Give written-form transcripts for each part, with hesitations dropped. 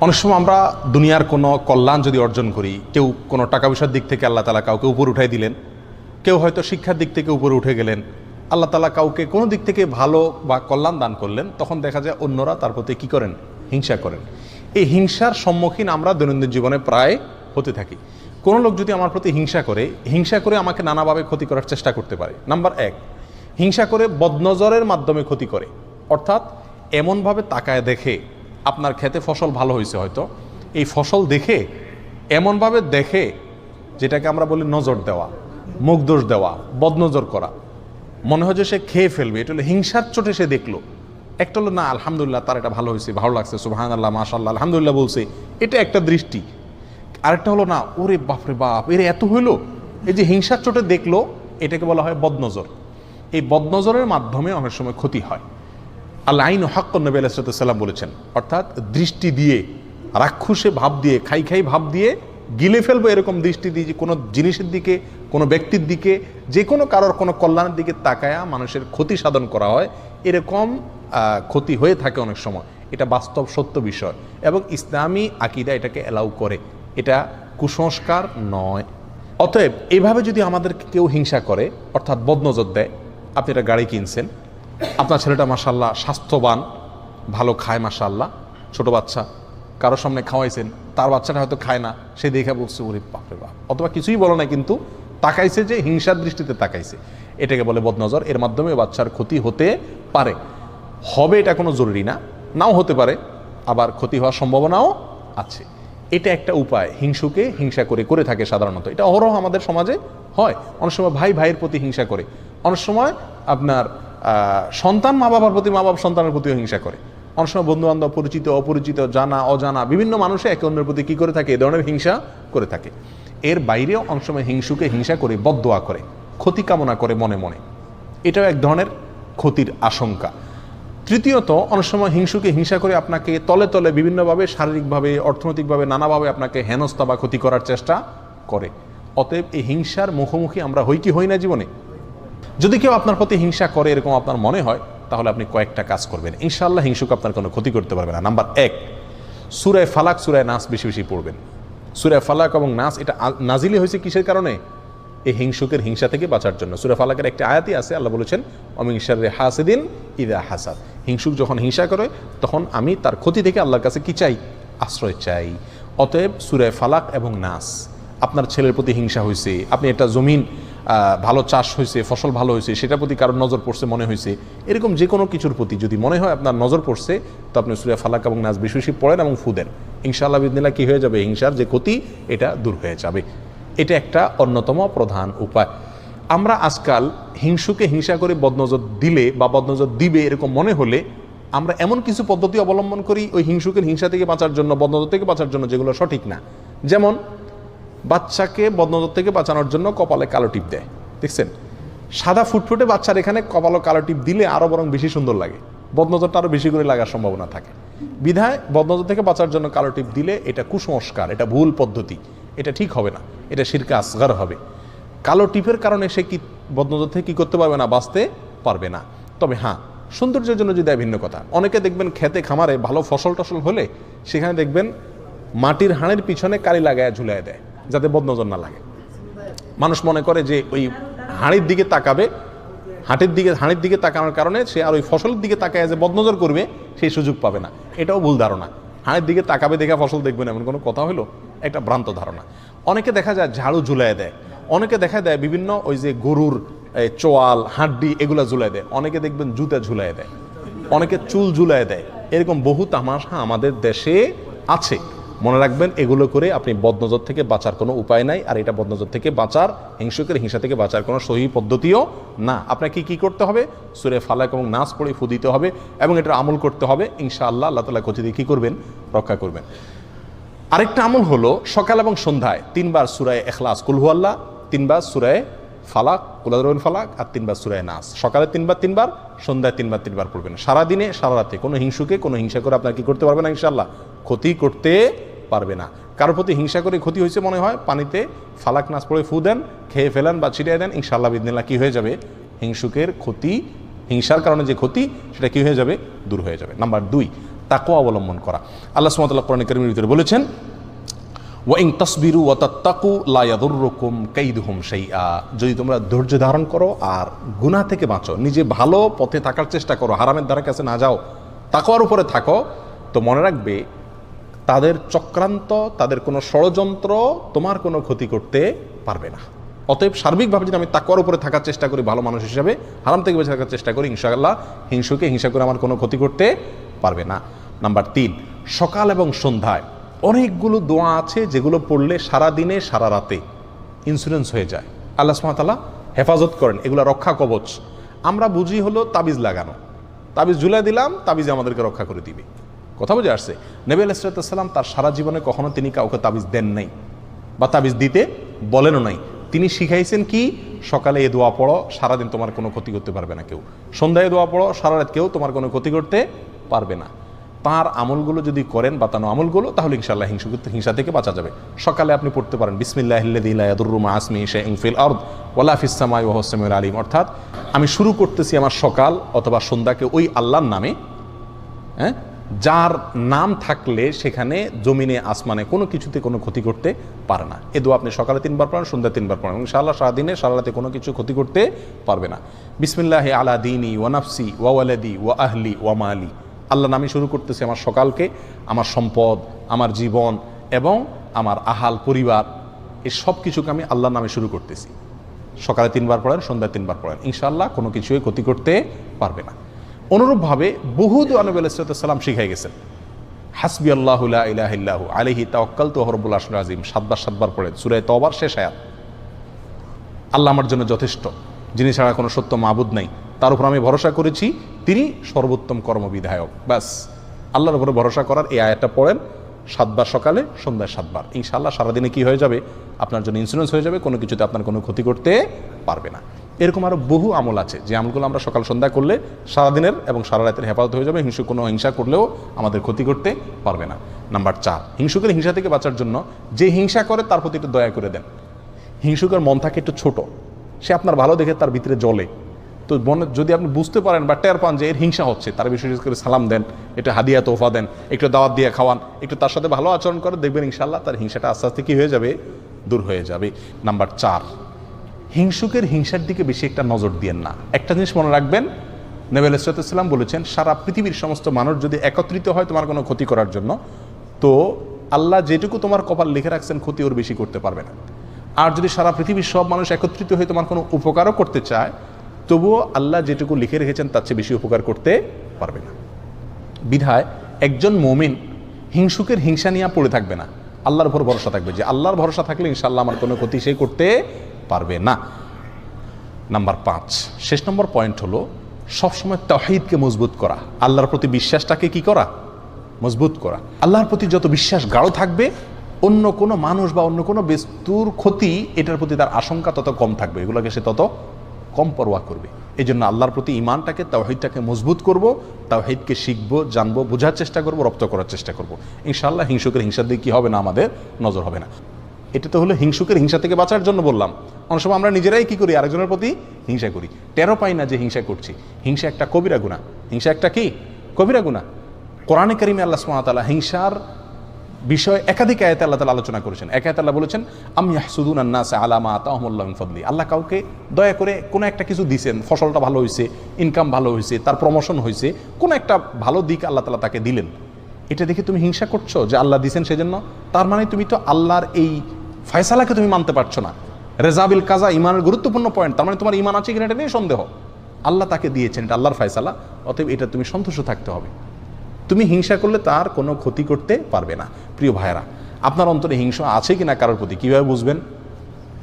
অনেক সময় আমরা দুনিয়ার কোনো কল্যাণ যদি অর্জন করি, কেউ কোনো টাকা পয়সার দিক থেকে আল্লাহ তাআলা কাউকে উপরে উঠাই দিলেন, কেউ হয়তো শিক্ষার দিক থেকে উপরে উঠে গেলেন, আল্লাহ তাআলা কাউকে কোনো দিক থেকে ভালো বা কল্যাণ দান করলেন, তখন দেখা যায় অন্যরা তার প্রতি কী করেন? হিংসা করেন। এই হিংসার সম্মুখীন আমরা দৈনন্দিন জীবনে প্রায় হতে থাকি। কোনো লোক যদি আমার প্রতি হিংসা করে আমাকে নানাভাবে ক্ষতি করার চেষ্টা করতে পারে। নাম্বার এক, হিংসা করে বদনজরের মাধ্যমে ক্ষতি করে, অর্থাৎ এমনভাবে তাকায় দেখে, আপনার ক্ষেতে ফসল ভালো হয়েছে হয়তো, এই ফসল দেখে এমনভাবে দেখে, যেটাকে আমরা বলি নজর দেওয়া, মুখ দোষ দেওয়া, বদনজর করা, মনে হয় যে সে খেয়ে ফেলবে। এটা হলো হিংসার চোটে সে দেখলো। একটা হলো না, আলহামদুলিল্লাহ তার এটা ভালো হয়েছে, ভালো লাগছে, সুবহানাল্লাহ, মাশাআল্লাহ, আলহামদুলিল্লাহ বলছে, এটা একটা দৃষ্টি। আরেকটা হলো না, ওরে বাপরে বাপ, এর এত হইলো, এই যে হিংসার চোটে দেখলো, এটাকে বলা হয় বদনজর। এই বদনজরের মাধ্যমে অনেক সময় ক্ষতি হয়। আল আইন হক, নবী আলাইহিস সালাম বলেছেন, অর্থাৎ দৃষ্টি দিয়ে, রাক্ষসে ভাব দিয়ে, খাই ভাব দিয়ে গিলে ফেলবো, এরকম দৃষ্টি দিয়ে যে কোনো জিনিসের দিকে, কোনো ব্যক্তির দিকে, যে কোনো কারোর কোনো কল্যাণের দিকে তাকায়া মানুষের ক্ষতি সাধন করা হয়, এরকম ক্ষতি হয়ে থাকে অনেক সময়। এটা বাস্তব সত্য বিষয় এবং ইসলামী আকীদা এটাকে অ্যালাউ করে, এটা কুসংস্কার নয়। অতএব এইভাবে যদি আমাদের কেউ হিংসা করে, অর্থাৎ বদনজর দেয়, আপনি একটা গাড়ি কিনছেন, আপনার ছেলেটা মাশাআল্লাহ স্বাস্থ্যবান, ভালো খায় মাশাআল্লাহ, ছোট বাচ্চা, কারোর সামনে খাওয়াইছেন, তার বাচ্চাটা হয়তো খায় না, সে দেখে বলছে ওরে বাপরে বাপ, অথবা কিছুই বলে না, কিন্তু তাকাইছে, যে হিংসার দৃষ্টিতে তাকাইছে, এটাকে বলে বদনজর। এর মাধ্যমে বাচ্চার ক্ষতি হতে পারে, হবে এটা কোনো জরুরি না, নাও হতে পারে, আবার ক্ষতি হওয়ার সম্ভাবনাও আছে। এটা একটা উপায়, হিংসুকে হিংসা করে থাকে সাধারণত। এটা অহরহ আমাদের সমাজে হয়। অনেক সময় ভাই ভাইয়ের প্রতি হিংসা করে, অনেক সময় আপনার সন্তান মা বাবার প্রতি, মা বাবা সন্তানের প্রতিও হিংসা করে, অনেক সময় বন্ধু বান্ধব, পরিচিত অপরিচিত, জানা অজানা বিভিন্ন মানুষে একে অন্যের প্রতি কী করে থাকে? এ ধরনের হিংসা করে থাকে। এর বাইরেও অনেক সময় হিংসুকে হিংসা করে বদদোয়া করে, ক্ষতি কামনা করে মনে মনে, এটাও এক ধরনের ক্ষতির আশঙ্কা। তৃতীয়ত, অনেক সময় হিংসুকে হিংসা করে আপনাকে তলে তলে বিভিন্নভাবে, শারীরিকভাবে, অর্থনৈতিকভাবে, নানাভাবে আপনাকে হেনস্থা বা ক্ষতি করার চেষ্টা করে। অতএব এই হিংসার মুখোমুখি আমরা হই কি হই না জীবনে? যদি কেউ আপনার প্রতি হিংসা করে এরকম আপনার মনে হয়, তাহলে আপনি কয়েকটা কাজ করবেন, ইনশাআল্লাহ হিংসুক আপনার কোনো ক্ষতি করতে পারবে না। নাম্বার এক, সূরা ফালাক, সূরা নাস বেশি বেশি পড়বেন। সূরা ফালাক এবং নাস এটা নাজিলি হয়েছে কিসের কারণে? এই হিংসুকের হিংসা থেকে বাঁচার জন্য। সূরা ফালাকের একটা আয়াতই আছে, আল্লাহ বলেছেন ওয়ামিন শাররি হাসিদিন ইযা হাসাদ, হিংসুক যখন হিংসা করে তখন আমি তার ক্ষতি থেকে আল্লাহর কাছে কি চাই? আশ্রয় চাই। অতএব সূরা ফালাক এবং নাস। আপনার ছেলের প্রতি হিংসা হয়েছে, আপনি একটা জমিন ভালো চাষ হয়েছে, ফসল ভালো হয়েছে, সেটার প্রতি কারোর নজর পড়ছে মনে হয়েছে, এরকম যে কোনো কিছুর প্রতি যদি মনে হয় আপনার নজর পড়ছে, তো আপনি সূরা ফালাক এবং নাস বেশি বেশি পড়েন এবং ফু দেন, ইনশাআল্লাহ বিদিনিল্লাহ কি হয়ে যাবে? হিংসার যে ক্ষতি এটা দূর হয়ে যাবে। এটা একটা অন্যতম প্রধান উপায়। আমরা আজকাল হিংসুকে হিংসা করে বদনজর দিলে বা বদনজর দিবে এরকম মনে হলে আমরা এমন কিছু পদ্ধতি অবলম্বন করি ওই হিংসুকের হিংসা থেকে বাঁচার জন্য, বদনজর থেকে বাঁচার জন্য, যেগুলো সঠিক না। যেমন বাচ্চাকে বদনজর থেকে বাঁচানোর জন্য কপালে কালো টিপ দেয়, দেখছেন? সাদা ফুটফুটে বাচ্চার এখানে কপালে কালো টিপ দিলে আরও বরং বেশি সুন্দর লাগে, বদনজরটা আরও বেশি করে লাগার সম্ভাবনা থাকে। বিধায় বদনজর থেকে বাঁচার জন্য কালো টিপ দিলে এটা কুসংস্কার, এটা ভুল পদ্ধতি, এটা ঠিক হবে না, এটা শিরকে আসগার হবে। কালো টিপের কারণে সে কি বদনজর থেকে কী করতে পারবে না? বাঁচতে পারবে না। তবে হ্যাঁ, সৌন্দর্যের জন্য যদি ভিন্ন কথা। অনেকে দেখবেন খেতে খামারে ভালো ফসল টসল হলে সেখানে দেখবেন মাটির হাঁড়ির পিছনে কালি লাগায় ঝুলাই দেয়, যাতে বদনজর না লাগে। মানুষ মনে করে যে ওই হাঁড়ির দিকে তাকাবে, হাঁড়ির দিকে তাকানোর কারণে সে আর ওই ফসলের দিকে তাকায় যে বদনজর করবে সেই সুযোগ পাবে না। এটাও ভুল ধারণা। হাঁড়ির দিকে তাকাবে দেখে ফসল দেখবেন এমন কোনো কথা হলো? একটা ভ্রান্ত ধারণা। অনেকে দেখা যায় ঝাড়ু ঝুলাই দেয়, অনেকে দেখা দেয় বিভিন্ন ওই যে গরুর চোয়াল, হাড্ডি এগুলো ঝুলাই দেয়, অনেকে দেখবেন জুতা ঝুলাই দেয়, অনেকে চুল ঝুলাই দেয়। এরকম বহু তামাশা আমাদের দেশে আছে। মনে রাখবেন, এগুলো করে আপনি বদনজর থেকে বাঁচার কোনো উপায় নাই। আর এটা বদনজর থেকে বাঁচার, হিংসুকের হিংসা থেকে বাঁচার কোনো সহি পদ্ধতিও না। আপনাকে কি করতে হবে? সূরা ফালাক এবং নাস পড়ে ফু দিতে হবে এবং এটার আমল করতে হবে। ইনশাআল্লাহ আল্লাহ তাআলা ক্ষতি দিয়ে কী করবেন? রক্ষা করবেন। আরেকটা আমল হলো সকাল এবং সন্ধ্যায় 3 বার সূরা ইখলাস, কুল হুয়াল্লাহ, 3 বার সূরা ফালাক, কুল আযরাবিল ফালাক, আর 3 বার সূরা নাস। সকালে 3 বার, সন্ধ্যায় 3 বার পড়বেন। সারাদিনে সারা রাতে কোনো হিংসুকে কোনো হিংসা করে আপনার কি করতে পারবে না? ইনশাআল্লাহ ক্ষতি করতে পারবে না। কারোর প্রতি হিংসা করে ক্ষতি হয়েছে মনে হয়, পানিতে ফালাক নাস পড়ে ফু দেন, খেয়ে ফেলেন বা ছিটিয়ে দেন, ইনশাআল্লাহ বিদিনিল্লাহ কি হয়ে যাবে? হিংসুকের ক্ষতি, হিংসার কারণে যে ক্ষতি সেটা কি হয়ে যাবে? দূর হয়ে যাবে। নাম্বার 2, তাকওয়া অবলম্বন করা। আল্লাহ সুবহানাহু ওয়া তাআলা কোরআন কারীমের ভিতরে বলেছেন, ওয়া ইন তাসবিরু ওয়া তাত্তাকু লা ইয়াদুররুকুম কাইদুহুম শাইআ, যদি তোমরা ধৈর্য ধারণ করো আর গুনাহ থেকে বাঁচো, নিজে ভালো পথে থাকার চেষ্টা করো, হারামের দ্বারা কাছে না যাও, তাকওয়ার উপরে থাকো, তো মনে রাখবে তাদের চক্রান্ত, তাদের কোনো ষড়যন্ত্র তোমার কোনো ক্ষতি করতে পারবে না। অতএব সার্বিকভাবে যদি আমি তাকওয়ার উপরে থাকার চেষ্টা করি ভালো মানুষ হিসাবে, হারাম থেকে বেঁচে থাকার চেষ্টা করি, ইনশাআল্লাহ হিংসুকে হিংসা করে আমার কোনো ক্ষতি করতে পারবে না। নাম্বার 3, সকাল এবং সন্ধ্যায় অনেকগুলো দোয়া আছে যেগুলো পড়লে সারা দিনে সারা রাতে ইন্স্যুরেন্স হয়ে যায়, আল্লাহ সুবহানাহু ওয়া তাআলা হেফাজত করেন, এগুলো রক্ষা কবচ। আমরা বুঝি হলো তাবিজ লাগানো, তাবিজ ঝুলাই দিলাম, তাবিজে আমাদেরকে রক্ষা করে দিবে। কথা বুঝে আসছে? নবী আলাইহিস সালাম তার সারা জীবনে কখনো তিনি কাউকে তাবিজ দেন নাই বা তাবিজ দিতে বলেনও নাই। তিনি শিখাইছেন কি, সকালে এ দোয়া পড়ো, সারাদিন তোমার কোনো ক্ষতি করতে পারবে না কেউ, সন্ধ্যায় দোয়া পড়ো, সারা রাত কেউ তোমার কোনো ক্ষতি করতে পারবে না। তার আমলগুলো যদি করেন, বাতানো আমলগুলো, তাহলে ইনশাআল্লাহ হিংসা থেকে বাঁচা যাবে। সকালে আপনি পড়তে পারেন বিসমিল্লাহিল্লাযী লা ইয়াদুররু মা ইসমিহি শাইউন ফিল আরদ ওয়ালা ফিস সামাই ওয়া হুয়াস সামিউল আলিম, অর্থাৎ আমি শুরু করতেছি আমার সকাল অথবা সন্ধ্যাকে ওই আল্লাহর নামে, যার নাম থাকলে সেখানে জমিনে আসমানে কোনো কিছুতে কোনো ক্ষতি করতে পারে না। এ দোয়া আপনি সকালে 3 বার পড়েন, সন্ধ্যা 3 বার পড়েন, ইনশাআল্লাহ সারাদিনে সারা রাতে কোনো কিছু ক্ষতি করতে পারবে না। বিসমিল্লাহি আলা দীনি ওয়া নাফসি ওয়া ওয়ালাদি ওয়া আহলি ওয়া মালি, আল্লাহ নামে শুরু করতেছি আমার সকালকে, আমার সম্পদ, আমার জীবন এবং আমার আহাল পরিবার, এই সব কিছুকে আমি আল্লাহর নামে শুরু করতেছি। সকালে 3 বার পড়েন, সন্ধ্যায় 3 বার পড়েন, ইনশাআল্লাহ কোনো কিছুই ক্ষতি করতে পারবে না। অনুরূপভাবে বহু দোয়া নবী আলাইহিস সালাম শিখাই গেছেন। হাসবি আল্লাহু লা ইলাহা ইল্লাহু আলাইহি তাওয়াক্কালতু ওয়া হুয়া রাব্বুল আরশিল আযীম, 7 বার পড়েন, সূরা তওবার শেষ আয়াত। আল্লাহ আমার জন্য যথেষ্ট, যিনি ছাড়া কোনো সত্য মাবুদ নাই, তার উপর আমি ভরসা করেছি, তিনি সর্বোত্তম কর্মবিধায়ক। ব্যাস, আল্লাহর উপরে ভরসা করার এই আয়াতটা পড়েন 7 বার সকালে, সন্ধ্যায় 7 বার, ইনশাআল্লাহ সারাদিনে কি হয়ে যাবে, আপনার জন্য ইন্স্যুরেন্স হয়ে যাবে, কোনো কিছুতে আপনার কোনো ক্ষতি করতে পারবে না। এরকম আরও বহু আমল আছে যে আমলগুলো আমরা সকাল সন্ধ্যা করলে সারাদিনের এবং সারা রাতের হেফাজত হয়ে যাবে, কোনো হিংসা করলেও আমাদের ক্ষতি করতে পারবে না। নাম্বার 4, হিংসুকের হিংসা থেকে বাঁচার জন্য যে হিংসা করে তার প্রতি একটু দয়া করে দেন। হিংসুকের মন থাকে একটু ছোট, সে আপনার ভালো দেখে তার ভিতরে জ্বলে, তো মনে যদি আপনি বুঝতে পারেন বা টের পান যে এর হিংসা হচ্ছে, তার বিশেষ করে সালাম দেন, একটু হাদিয়া তোফা দেন, একটু দাওয়াত দিয়ে খাওয়ান, একটু তার সাথে ভালো আচরণ করে, দেখবেন ইনশাআল্লাহ তার হিংসাটা আস্তে আস্তে কী হয়ে যাবে, দূর হয়ে যাবে। নাম্বার 4, হিংসুকের হিংসার দিকে বেশি একটা নজর দিয়েন না। একটা জিনিস মনে রাখবেন, নবী আলাইহিস সালাম বলেছেন, সারা পৃথিবীর সমস্ত মানুষ যদি একত্রিত হয় তোমার কোনো ক্ষতি করার জন্য, তো আল্লাহ যেটুকু তোমার কপাল লিখে রাখছেন ক্ষতি ওর বেশি করতে পারবে না। আর যদি সারা পৃথিবীর সব মানুষ একত্রিত হয়ে তোমার কোনো উপকারও করতে চায়, তবুও আল্লাহ যেটুকু লিখে রেখেছেন তার চেয়ে বেশি উপকার করতে পারবে না। বিধায় একজন মুমিন হিংসুকের হিংসা নিয়ে পড়ে থাকবে না, আল্লাহর উপর ভরসা থাকবে যে আল্লাহর ভরসা থাকলে ইনশাআল্লাহ আমার কোনো ক্ষতি সে করতে পারবে না। নাম্বার 5, শেষ নম্বর পয়েন্ট হলো সবসময় তাওহীদকে মজবুত করা, আল্লাহর প্রতি বিশ্বাসটাকে কি করা, মজবুত করা। আল্লাহর প্রতি যত বিশ্বাস গাঢ় থাকবে, অন্য কোনো মানুষ বা অন্য কোনো বস্তুর ক্ষতি এটার প্রতি তার আশঙ্কা তত কম থাকবে, এগুলোকে সে তত কম পরোয়া করবে। এই জন্য আল্লাহর প্রতি ইমানটাকে, তাওহীদটাকে মজবুত করব, তাওহীদকে শিখবো, জানবো, বোঝার চেষ্টা করবো, রপ্ত করার চেষ্টা করব। ইনশাআল্লাহ হিংসুকের হিংসার দিকে কী হবে না, আমাদের নজর হবে না। এটা তো হলো হিংসুকের হিংসা থেকে বাঁচার জন্য বললাম। অনেক সময় আমরা নিজেরাই কি করি, আরেকজনের প্রতি হিংসা করি, টেরও পাই না যে হিংসা করছি। হিংসা একটা কবিরা গুনাহ, হিংসা একটা কি কবিরা গুনাহ। কোরআনে কারিমে আল্লাহ সুবহানাহু ওয়া তাআলা হিংসার বিষয় একাধিক আয়াতে আল্লাহ তাআলা আলোচনা করেছেন। এক আয়াতে আল্লাহ বলেছেন, আম ইয়াহসুদুনান নাসা আলা মা আতাহুমুল্লাহু মিন ফাদলি, আল্লাহ কাউকে দয়া করে কোনো একটা কিছু দিয়েছেন, ফসলটা ভালো হয়েছে, ইনকাম ভালো হয়েছে, তার প্রমোশন হয়েছে, কোনো একটা ভালো দিক আল্লাহ তাআলা তাকে দিলেন, এটা দেখে তুমি হিংসা করছো যে আল্লাহ দিয়েছেন সেজন্য, তার মানে তুমি তো আল্লাহর এই ফয়সালাকে তুমি মানতে পারছো না। রেজাবিল কাজা ইমানের গুরুত্বপূর্ণ পয়েন্ট, তার মানে তোমার ইমান আছে কিনা এটা নিয়ে সন্দেহ। আল্লাহ তাকে দিয়েছেন, এটা আল্লাহর ফয়সালা, অতএব এটা তুমি সন্তুষ্ট থাকতে হবে। তুমি হিংসা করলে তার কোনো ক্ষতি করতে পারবে না। প্রিয় ভাইয়েরা, আপনার অন্তরে হিংসা আছে কিনা কারোর প্রতি কীভাবে বুঝবেন?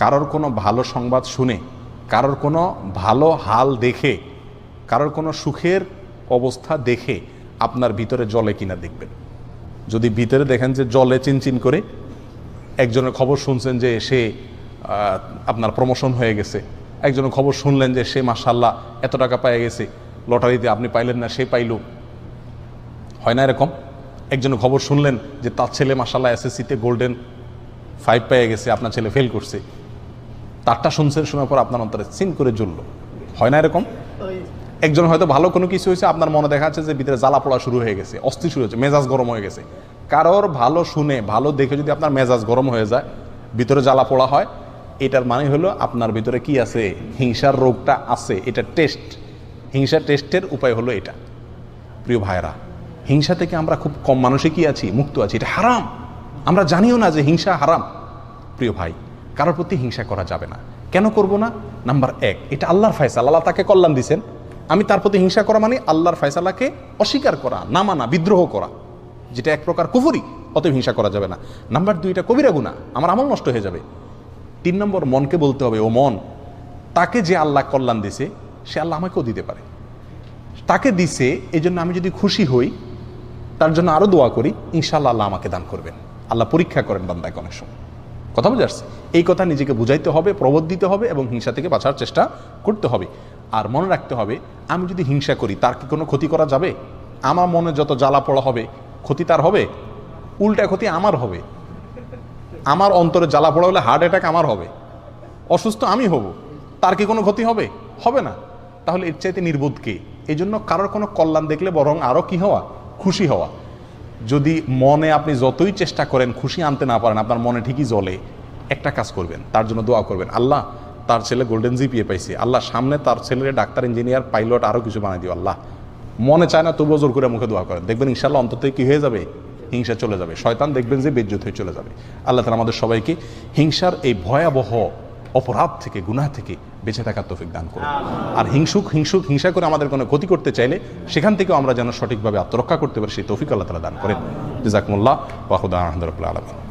কারোর কোনো ভালো সংবাদ শুনে, কারোর কোনো ভালো হাল দেখে, কারোর কোনো সুখের অবস্থা দেখে আপনার ভিতরে জ্বলে কিনা দেখবেন। যদি ভিতরে দেখেন যে জ্বলে চিনচিন করে, একজনের খবর শুনছেন যে সে আপনার প্রমোশন হয়ে গেছে, একজনের খবর শুনলেন যে সে মাশাআল্লাহ এত টাকা পেয়ে গেছে, লটারিতে আপনি পাইলেন না সে পাইল, হয় না এরকম? একজনের খবর শুনলেন যে তার ছেলে মাশাআল্লাহ এসএসসিতে গোল্ডেন 5 পেয়ে গেছে, আপনার ছেলে ফেল করছে, তারটা শুনছেন, শোনার পর আপনার অন্তরে চিন করে জ্বলল, হয় না এরকম? একজন হয়তো ভালো কোনো কিছু হয়েছে, আপনার মনে দেখা যাচ্ছে যে ভিতরে জ্বালা পোড়া শুরু হয়ে গেছে, অস্থির শুরু হয়েছে, মেজাজ গরম হয়ে গেছে। কারোর ভালো শুনে ভালো দেখে যদি আপনার মেজাজ গরম হয়ে যায়, ভিতরে জ্বালা পোড়া হয়, এটার মানে হলো আপনার ভিতরে কি আছে, হিংসার রোগটা আছে। এটা টেস্ট, হিংসা টেস্টের উপায় হলো এটা। প্রিয় ভাইরা, হিংসা থেকে আমরা খুব কম মানুষই কি আছি, মুক্ত আছি। এটা হারাম, আমরা জানিও না যে হিংসা হারাম। প্রিয় ভাই, কারোর প্রতি হিংসা করা যাবে না। কেন করব না? নাম্বার 1, এটা আল্লাহর ফয়সালা, আল্লাহ তাকে কল্যাণ দিয়েছেন। আমি তার প্রতি হিংসা করা মানে আল্লাহর ফয়সালাকে অস্বীকার করা, না মানা, বিদ্রোহ করা, যেটা এক প্রকার কুফরি। অতএব হিংসা করা যাবে না। নাম্বার 2, এটা কবিরা গুনাহ, আমার আমল নষ্ট হয়ে যাবে। 3 নম্বর, মনকে বলতে হবে, ও মন, তাকে যে আল্লাহ কল্যাণ দিছে সে আল্লাহ আমাকেও দিতে পারে। তাকে দিছে, এই জন্য আমি যদি খুশি হই, তার জন্য আরও দোয়া করি, ইনশাআল্লাহ আল্লাহ আমাকে দান করবেন। আল্লাহ পরীক্ষা করেন বান্দাকে অনেক সময়। কথা বুঝে আসছে? এই কথা নিজেকে বুঝাইতে হবে, প্রবোধ দিতে হবে এবং হিংসা থেকে বাঁচার চেষ্টা করতে হবে। আর মনে রাখতে হবে, আমি যদি হিংসা করি তার কি কোনো ক্ষতি করা যাবে? আমার মনে যত জ্বালা পড়া হবে, ক্ষতি তার হবে? উল্টা ক্ষতি আমার হবে। আমার অন্তরে জ্বালা পড়া হলে হার্ট অ্যাটাক আমার হবে, অসুস্থ আমি হব। তার কি কোনো ক্ষতি হবে? হবে না। তাহলে এর চাইতে নির্বোধ কে? এই জন্য কারোর কোনো কল্যাণ দেখলে বরং আরও কি হওয়া, খুশি হওয়া। যদি মনে আপনি যতই চেষ্টা করেন খুশি আনতে না পারেন, আপনার মনে ঠিকই জ্বলে, একটা কাজ করবেন, তার জন্য দোয়া করবেন, আল্লাহ তার ছেলে গোল্ডেন জিপিএ পাইছে, আল্লাহ সামনে তার ছেলের ডাক্তার, ইঞ্জিনিয়ার, পাইলট, আরও কিছু বানাই দিও আল্লাহ। মনে চায় না তবুও জোর করে মুখে দোয়া করেন, দেখবেন ইনশাআল্লাহ অন্তত কি হয়ে যাবে, হিংসা চলে যাবে। শয়তান দেখবেন যে বেজ্জত হয়ে চলে যাবে। আল্লাহ তাআলা আমাদের সবাইকে হিংসার এই ভয়াবহ অপরাধ থেকে, গুনাহ থেকে বেঁচে থাকার তৌফিক দান করুন। আর হিংসা করে আমাদের কোনো ক্ষতি করতে চাইলে সেখান থেকেও আমরা যেন সঠিকভাবে আত্মরক্ষা করতে পারি, সেই তৌফিক আল্লাহ তাআলা দান করেন। জাযাকুমুল্লাহ ওয়া খুদা আলহামদুলিল্লাহ।